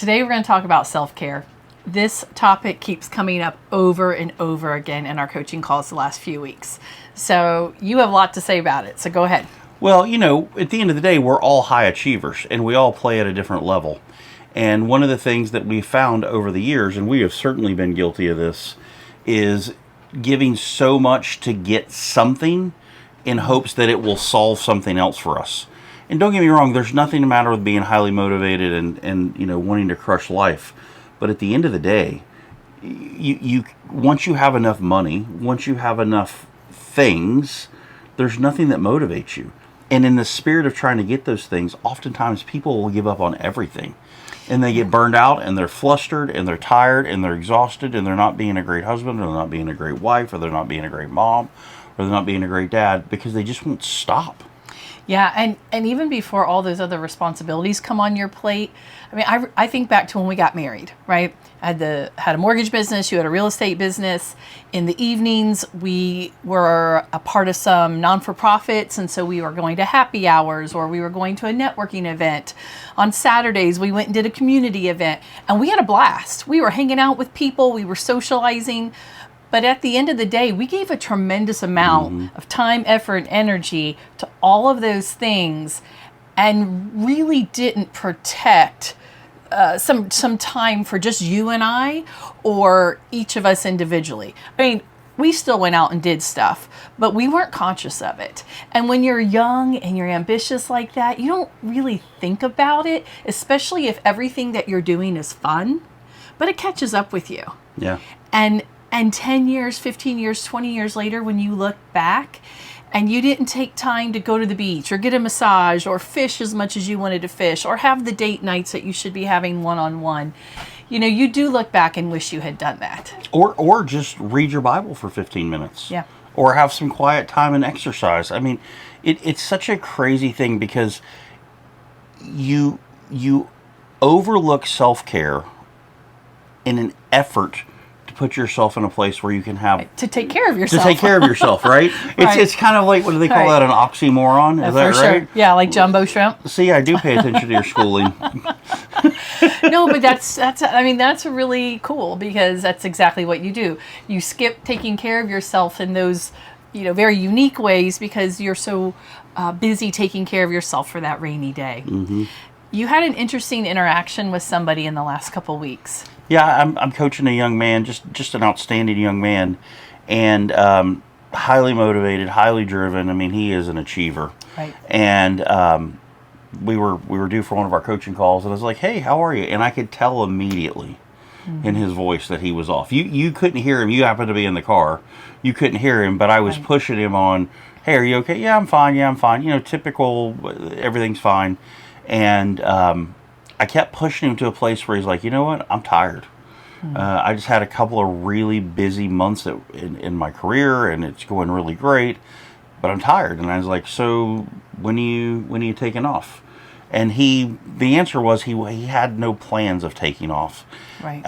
Today we're going to talk about self-care. This topic keeps coming up over and over again in our coaching calls the last few weeks. So you have a lot to say about it, so go ahead. Well, at the end of the day, we're all high achievers and we all play at a different level. And one of the things that we found over the years, and we have certainly been guilty of this, is giving so much to get something in hopes that it will solve something else for us. And don't get me wrong, there's nothing the matter with being highly motivated and wanting to crush life. But at the end of the day, you once you have enough money, once you have enough things, there's nothing that motivates you. And in the spirit of trying to get those things, oftentimes people will give up on everything. And they get burned out and they're flustered and they're tired and they're exhausted and they're not being a great husband or they're not being a great wife or they're not being a great mom or they're not being a great dad because they just won't stop. Yeah, and even before all those other responsibilities come on your plate, I mean, I think back to when we got married, right? I had a mortgage business, you had a real estate business. In the evenings, we were a part of some non-for-profits, and so we were going to happy hours or we were going to a networking event. On Saturdays, we went and did a community event, and we had a blast. We were hanging out with people, we were socializing. But at the end of the day, we gave a tremendous amount of time, effort, and energy to all of those things and really didn't protect some time for just you and I or each of us individually. I mean, we still went out and did stuff, but we weren't conscious of it. And when you're young and you're ambitious like that, you don't really think about it, especially if everything that you're doing is fun, but it catches up with you. Yeah. And 10 years, 15 years, 20 years later, when you look back and you didn't take time to go to the beach or get a massage or fish as much as you wanted to fish or have the date nights that you should be having one-on-one, you do look back and wish you had done that. Or just read your Bible for 15 minutes. Yeah. Or have some quiet time and exercise. I mean, it's such a crazy thing because you overlook self-care in an effort to put yourself in a place where you can have to take care of yourself. To take care of yourself, right? It's kind of like, what do they call that? An oxymoron? Is that for right? Sure. Yeah, like jumbo shrimp. See, I do pay attention to your schooling. No, but that's really cool because that's exactly what you do. You skip taking care of yourself in those, very unique ways because you're so busy taking care of yourself for that rainy day. Mm-hmm. You had an interesting interaction with somebody in the last couple weeks. Yeah, I'm coaching a young man, just an outstanding young man, and highly motivated, highly driven. I mean, he is an achiever. Right. And we were due for one of our coaching calls, and I was like, "Hey, how are you?" And I could tell immediately in his voice that he was off. You couldn't hear him. You happened to be in the car. You couldn't hear him, but I was pushing him on, "Hey, are you okay?" "Yeah, I'm fine. Yeah, I'm fine." Typical, everything's fine. And I kept pushing him to a place where he's like, "You know what? I'm tired. I just had a couple of really busy months in my career, and it's going really great, but I'm tired." And I was like, "So when are you taking off?" And the answer was he had no plans of taking off. Right.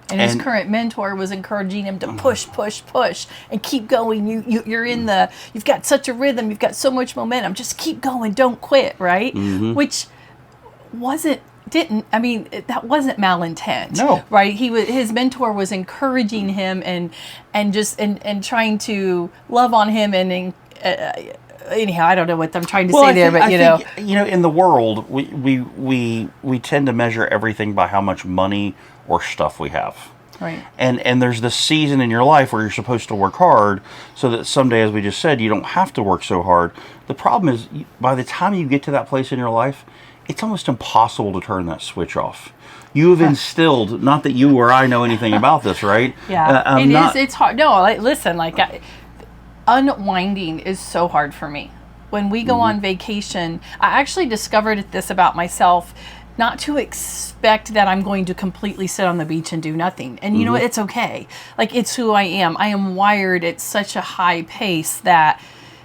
And his current mentor was encouraging him to push, and keep going. You've got such a rhythm, you've got so much momentum. Just keep going, don't quit, right? Mm-hmm. Which that wasn't malintent. No. Right? His mentor was encouraging him and trying to love on him and anyhow, I don't know what I'm trying to say there, but I think, in the world we tend to measure everything by how much money or stuff we have. Right. And there's this season in your life where you're supposed to work hard so that someday, as we just said, you don't have to work so hard. The problem is, by the time you get to that place in your life, it's almost impossible to turn that switch off. You have instilled, not that you or I know anything about this, right? Yeah, it's hard. No, listen, unwinding is so hard for me. When we go on vacation, I actually discovered this about myself, not to expect that I'm going to completely sit on the beach and do nothing. And you know what? It's okay. It's who I am. I am wired at such a high pace that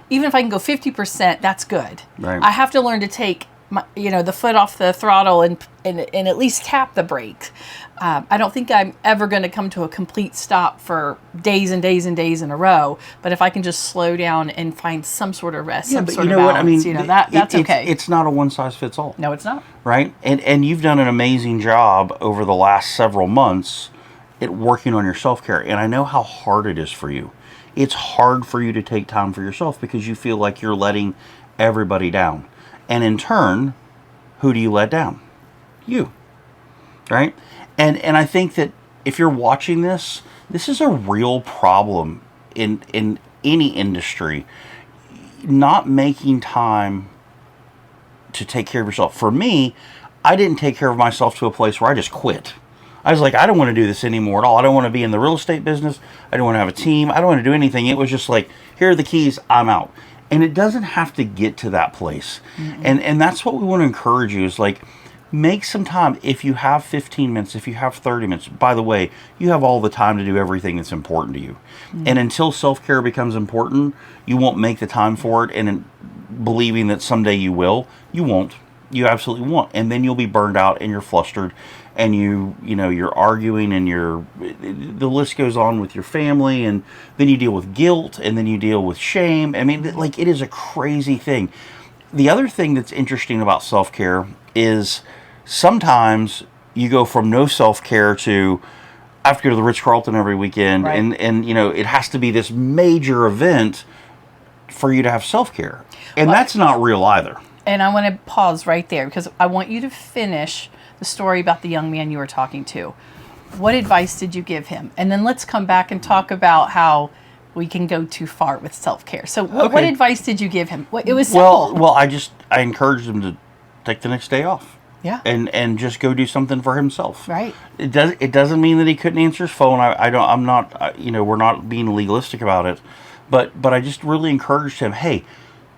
even if I can go 50%, that's good. Right. I have to learn to take the foot off the throttle and at least tap the brake. I don't think I'm ever going to come to a complete stop for days and days and days in a row. But if I can just slow down and find some sort of rest, some but sort you of know balance, what? I mean, that's okay. It's not a one size fits all. No, it's not. Right? And you've done an amazing job over the last several months at working on your self-care. And I know how hard it is for you. It's hard for you to take time for yourself because you feel like you're letting everybody down. And in turn, who do you let down? You. Right? And I think that if you're watching this, this is a real problem in any industry. Not making time to take care of yourself. For me, I didn't take care of myself to a place where I just quit. I was like, I don't want to do this anymore at all. I don't want to be in the real estate business. I don't want to have a team. I don't want to do anything. It was just like, here are the keys. I'm out. And it doesn't have to get to that place. Mm-hmm. And that's what we want to encourage you is like, make some time. If you have 15 minutes, if you have 30 minutes, by the way, you have all the time to do everything that's important to you. Mm-hmm. And until self-care becomes important, you won't make the time for it. And believing that someday you will, you won't. You absolutely won't. And then you'll be burned out and you're flustered and you're arguing and the list goes on with your family, and then you deal with guilt and then you deal with shame. I mean, like, it is a crazy thing. The other thing that's interesting about self-care is sometimes you go from no self-care to I have to go to the Ritz-Carlton every weekend, right. and it has to be this major event for you to have self-care. And that's not real either. And I want to pause right there because I want you to finish the story about the young man you were talking to. What advice did you give him? And then let's come back and talk about how we can go too far with self-care. So what advice did you give him? It was simple. Well, I encouraged him to take the next day off. Yeah. And just go do something for himself. Right. It doesn't mean that he couldn't answer his phone. I'm not, we're not being legalistic about it. But I just really encouraged him, hey,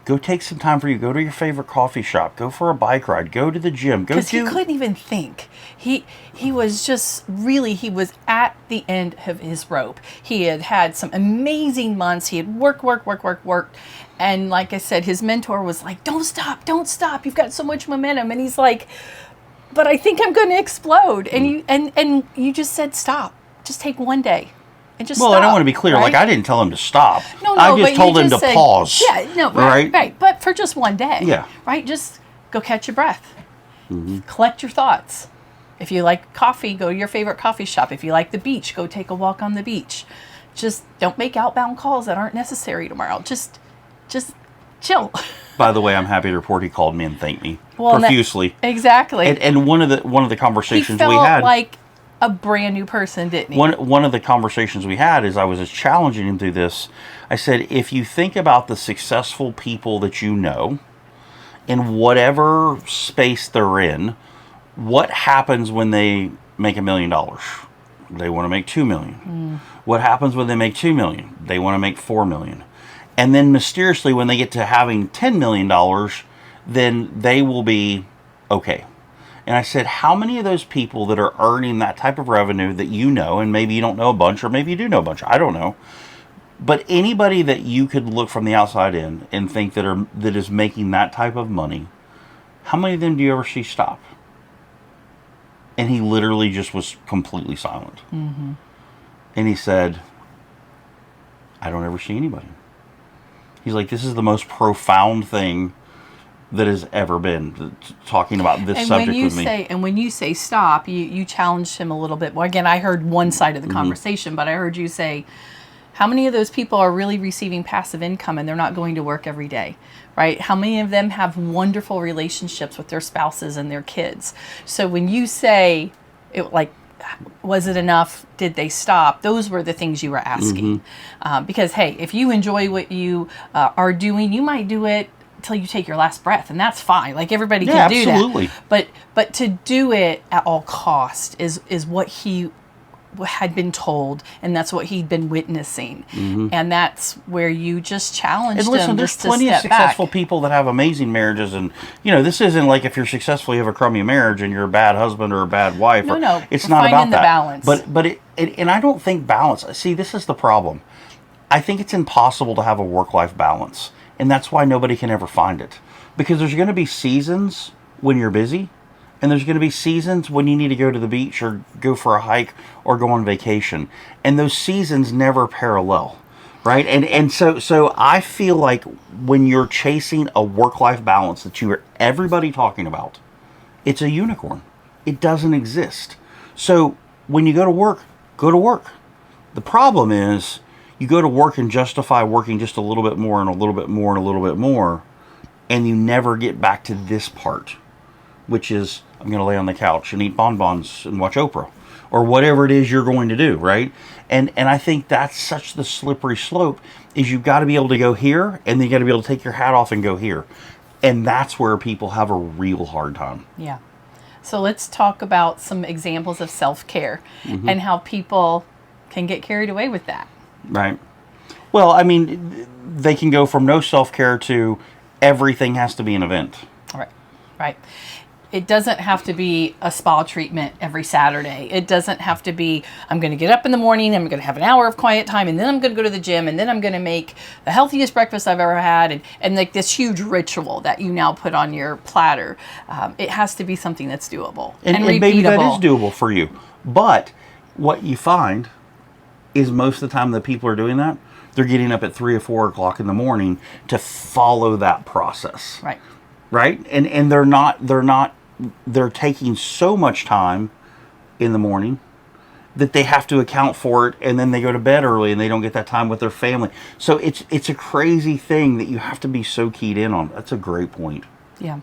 go take some time for you. Go to your favorite coffee shop. Go for a bike ride. Go to the gym. Because he couldn't even think. He was just really, he was at the end of his rope. He had some amazing months. He had worked. And like I said, his mentor was like, don't stop. You've got so much momentum. And he's like, but I think I'm going to explode. And you just said, stop. Just take one day. Well, I don't want to be clear. Right? Like, I didn't tell him to stop. No, I just told him to pause. Yeah, no, right. But for just one day. Yeah. Right? Just go catch your breath. Mm-hmm. Collect your thoughts. If you like coffee, go to your favorite coffee shop. If you like the beach, go take a walk on the beach. Just don't make outbound calls that aren't necessary tomorrow. Just chill. By the way, I'm happy to report he called me and thanked me profusely. Exactly. And one of the conversations we had, felt like a brand new person, didn't he? One of the conversations we had is I was just challenging him through this. I said, if you think about the successful people that you know, in whatever space they're in, what happens when they make $1 million? They want to make $2 million. What happens when they make $2 million? They want to make $4 million. And then mysteriously, when they get to having $10 million, then they will be okay. And I said, how many of those people that are earning that type of revenue that you know, and maybe you don't know a bunch, or maybe you do know a bunch, I don't know, but anybody that you could look from the outside in and think that is making that type of money, how many of them do you ever see stop? And he literally just was completely silent. Mm-hmm. And he said, I don't ever see anybody. He's like, this is the most profound thing that has ever been, talking about this subject with me. And when you say stop, you challenged him a little bit. Well, again, I heard one side of the conversation, but I heard you say, how many of those people are really receiving passive income and they're not going to work every day, right? How many of them have wonderful relationships with their spouses and their kids? So when you say, was it enough? Did they stop? Those were the things you were asking. Because, hey, if you enjoy what you are doing, you might do it until you take your last breath, and that's fine. Like, everybody can do absolutely. that. But to do it at all cost is what he had been told, and that's what he'd been witnessing. And that's where you just challenged him. And listen, there's plenty of successful people that have amazing marriages, and this isn't like if you're successful, you have a crummy marriage and you're a bad husband or a bad wife. No, it's not about the that. Balance. But and I don't think balance. See, this is the problem. I think it's impossible to have a work-life balance. And that's why nobody can ever find it. Because there's going to be seasons when you're busy, and there's going to be seasons when you need to go to the beach or go for a hike or go on vacation, and those seasons never parallel, right? And so I feel like when you're chasing a work-life balance that you hear everybody talking about, it's a unicorn. It doesn't exist. So when you go to work, go to work. The problem is you go to work and justify working just a little bit more and a little bit more and a little bit more, and you never get back to this part, which is I'm going to lay on the couch and eat bonbons and watch Oprah or whatever it is you're going to do, right? And I think that's such the slippery slope is you've got to be able to go here, and then you got to be able to take your hat off and go here. And that's where people have a real hard time. Yeah. So let's talk about some examples of self-care and how people can get carried away with that. Right. Well, I mean, they can go from no self-care to everything has to be an event. Right. Right. It doesn't have to be a spa treatment every Saturday. It doesn't have to be, I'm going to get up in the morning, I'm going to have an hour of quiet time, and then I'm going to go to the gym, and then I'm going to make the healthiest breakfast I've ever had, and like this huge ritual that you now put on your platter. It has to be something that's doable and repeatable. Maybe that is doable for you. But what you find is most of the time that people are doing that, they're getting up at 3 or 4 o'clock in the morning to follow that process. Right. Right? And they're taking so much time in the morning that they have to account for it, and then they go to bed early and they don't get that time with their family. So it's a crazy thing that you have to be so keyed in on. That's a great point. Yeah.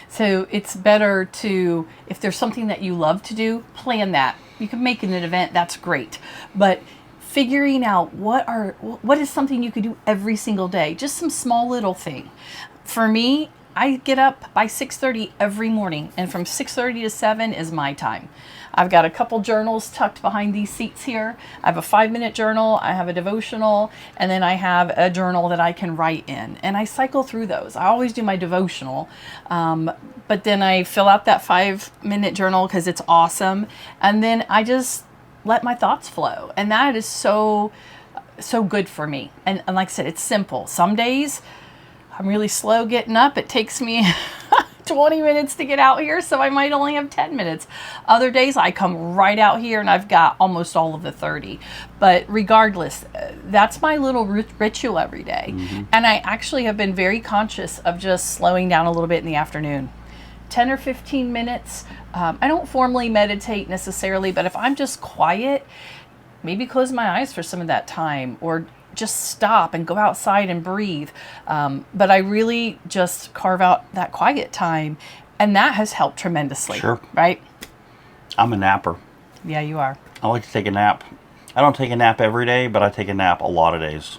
So it's better to, if there's something that you love to do, plan that. You can make it an event, that's great. But figuring out what is something you could do every single day, just some small little thing. For me, I get up by 6:30 every morning, and from 6:30 to 7 is my time. I've got a couple journals tucked behind these seats here. I have a 5-minute journal, I have a devotional, and then I have a journal that I can write in. And I cycle through those. I always do my devotional, but then I fill out that 5-minute journal because it's awesome. And then I just let my thoughts flow. And that is so good for me. And like I said, it's simple. Some days I'm really slow getting up. It takes me 20 minutes to get out here, so I might only have 10 minutes. Other days I come right out here and I've got almost all of the 30. But regardless, that's my little ritual every day. And I actually have been very conscious of just slowing down a little bit in the afternoon. 10 or 15 minutes. I don't formally meditate necessarily, but if I'm just quiet, maybe close my eyes for some of that time, or just stop and go outside and breathe. But I really just carve out that quiet time, and that has helped tremendously. Sure. Right? I'm a napper. Yeah, you are. I like to take a nap. I don't take a nap every day, but I take a nap a lot of days.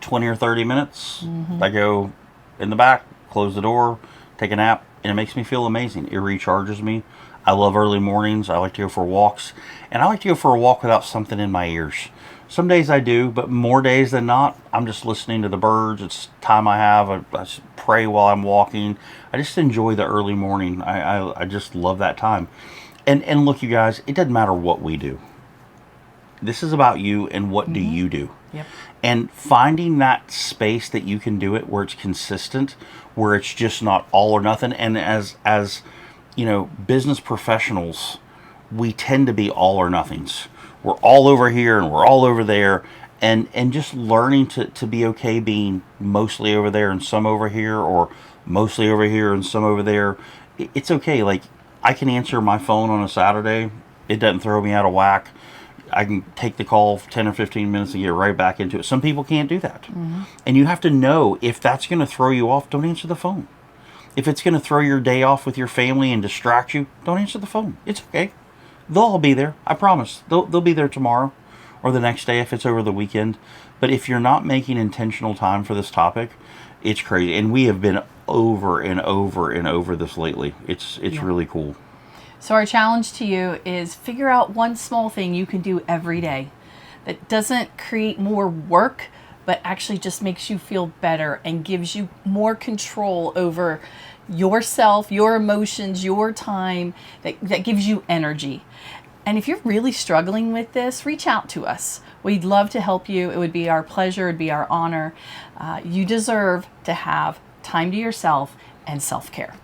20 or 30 minutes. I go in the back, close the door, take a nap, and it makes me feel amazing. It recharges me. I love early mornings. I like to go for walks, and I like to go for a walk without something in my ears. Some days I do, but more days than not, I'm just listening to the birds. It's time I have. I pray while I'm walking. I just enjoy the early morning. I just love that time. And look, you guys, it doesn't matter what we do. This is about you and what do you do. Yep. And finding that space that you can do it where it's consistent, where it's just not all or nothing. And as you know, business professionals, we tend to be all or nothings. We're all over here and we're all over there, and just learning to be okay being mostly over there and some over here, or mostly over here and some over there. It's okay. Like, I can answer my phone on a Saturday. It doesn't throw me out of whack. I can take the call 10 or 15 minutes and get right back into it. Some people can't do that. And you have to know, if that's going to throw you off, don't answer the phone. If it's going to throw your day off with your family and distract you, don't answer the phone. It's okay. They'll all be there. I promise. They'll be there tomorrow or the next day if it's over the weekend. But if you're not making intentional time for this topic, it's crazy. And we have been over and over and over this lately. It's really cool. So our challenge to you is figure out one small thing you can do every day that doesn't create more work, but actually just makes you feel better and gives you more control over yourself, your emotions, your time, that gives you energy. And if you're really struggling with this, reach out to us. We'd love to help you. It would be our pleasure. It'd be our honor. You deserve to have time to yourself and self-care.